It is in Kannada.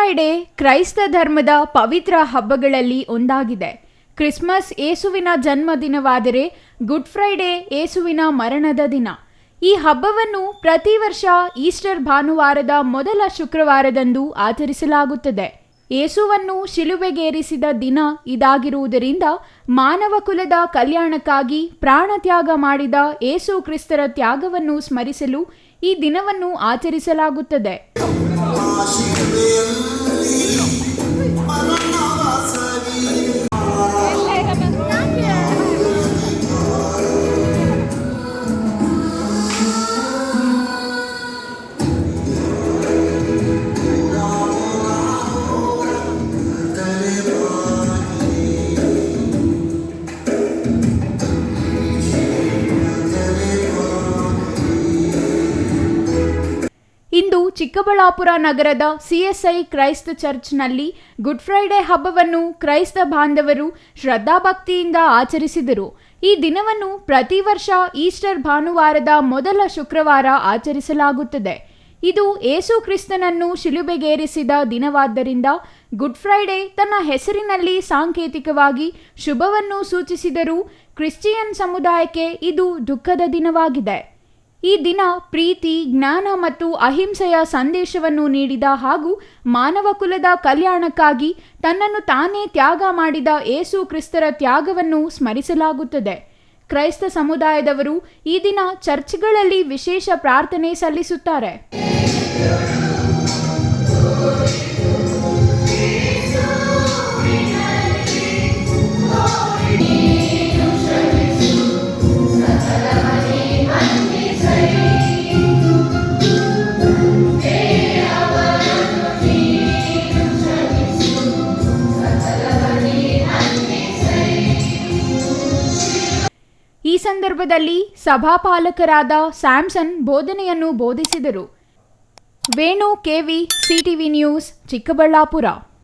ಫ್ರೈಡೆ ಕ್ರೈಸ್ತ ಧರ್ಮದ ಪವಿತ್ರ ಹಬ್ಬಗಳಲ್ಲಿ ಒಂದಾಗಿದೆ. ಕ್ರಿಸ್ಮಸ್ ಏಸುವಿನ ಜನ್ಮದಿನವಾದರೆ ಗುಡ್ ಫ್ರೈಡೆ ಏಸುವಿನ ಮರಣದ ದಿನ. ಈ ಹಬ್ಬವನ್ನು ಪ್ರತಿ ವರ್ಷ ಈಸ್ಟರ್ ಭಾನುವಾರದ ಮೊದಲ ಶುಕ್ರವಾರದಂದು ಆಚರಿಸಲಾಗುತ್ತದೆ. ಏಸುವನ್ನು ಶಿಲುಬೆಗೇರಿಸಿದ ದಿನ ಇದಾಗಿರುವುದರಿಂದ ಮಾನವ ಕುಲದ ಕಲ್ಯಾಣಕ್ಕಾಗಿ ಪ್ರಾಣತ್ಯಾಗ ಮಾಡಿದ ಏಸು ಕ್ರಿಸ್ತರ ತ್ಯಾಗವನ್ನು ಸ್ಮರಿಸಲು ಈ ದಿನವನ್ನು ಆಚರಿಸಲಾಗುತ್ತದೆ. ಇಂದು ಚಿಕ್ಕಬಳ್ಳಾಪುರ ನಗರದ CSI ಕ್ರೈಸ್ತ ಚರ್ಚ್ನಲ್ಲಿ ಗುಡ್ ಫ್ರೈಡೆ ಹಬ್ಬವನ್ನು ಕ್ರೈಸ್ತ ಬಾಂಧವರು ಶ್ರದ್ಧಾಭಕ್ತಿಯಿಂದ ಆಚರಿಸಿದರು. ಈ ದಿನವನ್ನು ಪ್ರತಿ ವರ್ಷ ಈಸ್ಟರ್ ಭಾನುವಾರದ ಮೊದಲ ಶುಕ್ರವಾರ ಆಚರಿಸಲಾಗುತ್ತದೆ. ಇದು ಏಸು ಕ್ರಿಸ್ತನನ್ನು ಶಿಲುಬೆಗೇರಿಸಿದ ದಿನವಾದ್ದರಿಂದ ಗುಡ್ ಫ್ರೈಡೆ ತನ್ನ ಹೆಸರಿನಲ್ಲಿ ಸಾಂಕೇತಿಕವಾಗಿ ಶುಭವನ್ನು ಸೂಚಿಸಿದರೂ ಕ್ರಿಶ್ಚಿಯನ್ ಸಮುದಾಯಕ್ಕೆ ಇದು ದುಃಖದ ದಿನವಾಗಿದೆ. ಈ ದಿನ ಪ್ರೀತಿ, ಜ್ಞಾನ ಮತ್ತು ಅಹಿಂಸೆಯ ಸಂದೇಶವನ್ನು ನೀಡಿದ ಹಾಗೂ ಮಾನವ ಕುಲದ ಕಲ್ಯಾಣಕ್ಕಾಗಿ ತನ್ನನ್ನು ತಾನೇ ತ್ಯಾಗ ಮಾಡಿದ ಏಸು ಕ್ರಿಸ್ತರ ತ್ಯಾಗವನ್ನು ಸ್ಮರಿಸಲಾಗುತ್ತದೆ. ಕ್ರೈಸ್ತ ಸಮುದಾಯದವರು ಈ ದಿನ ಚರ್ಚ್ಗಳಲ್ಲಿ ವಿಶೇಷ ಪ್ರಾರ್ಥನೆ ಸಲ್ಲಿಸುತ್ತಾರೆ. ಈ ಸಂದರ್ಭದಲ್ಲಿ ಸಭಾಪಾಲಕರಾದ ಸ್ಯಾಮ್ಸನ್ ಬೋಧನೆಯನ್ನು ಬೋಧಿಸಿದರು. Venu KV CTV news Chikkaballapur.